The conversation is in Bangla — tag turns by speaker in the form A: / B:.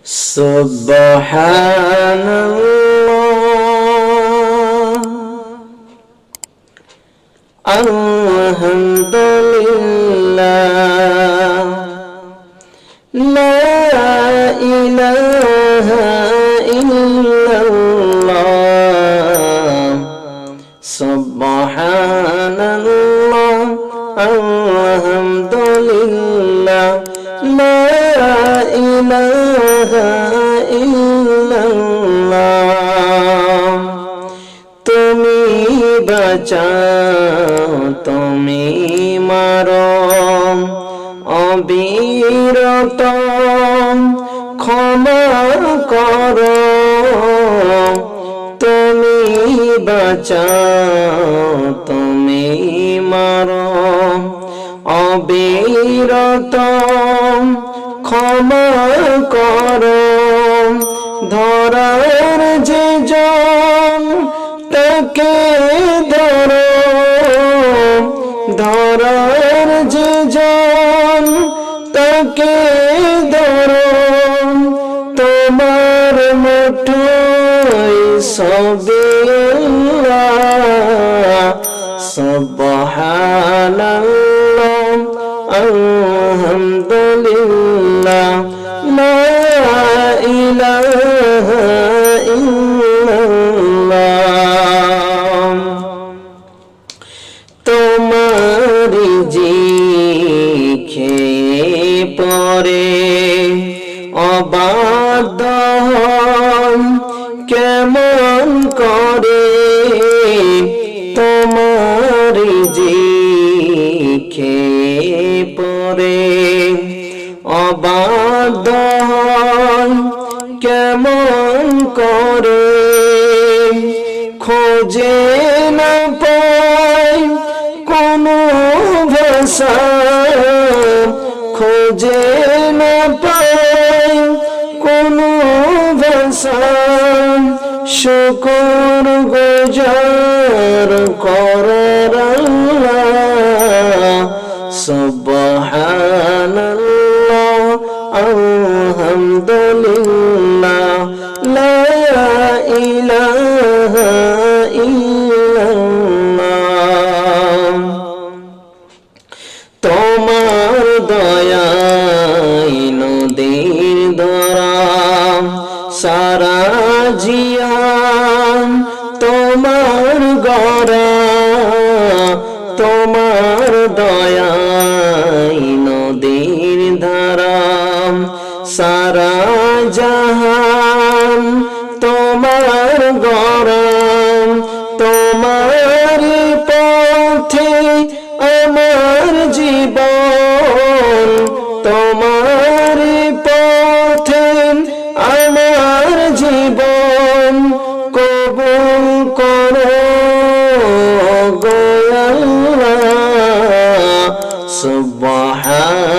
A: Subhanallah, alhamdulillah, la ilaha illallah, subhanallah, alhamdulillah, la ilaha illallah। তুমি বাঁচাও, তুমি মারো, অবিরত ক্ষমা করো। তুমি বাঁচাও, তুমি মারো, অবিরত ক্ষমা করো। ধরার যে জন তাকে ধরো, ধরার যে জন তাকে ধরো। তোমার মুঠোয় সবে আল্লাহ, সুবহানাল্লাহ, আলহামদুলিল্লাহ, লা ইলাহা ইল্লাল্লাহ। তোমারি খেয়ে পরে অবাধ্য কেমন করে। তোমারি খেয়ে পরে অবাধ্য কেমন করে। খোঁজে না পাই কোনো ভাষা, খোঁজে না পাই কোনো ভাষা। শুকর গুজার করার আল্লাহ, সুবহানাল্লাহ, আলহামদুলিল্লাহ, লা ইলাহা ইল্লাল্লাহ। তোমার দয়ায় নদীর ধারা সারা জিয়ান তোমার গড়া। তোমার দয়ায় নদীর ধারা সারা জাহান তোমার গড়া। তোমার পথে আমার জীবন, তোমার পথে আমার জীবন। কবুল করো গো আল্লাহ, সুবহানাল্লাহ।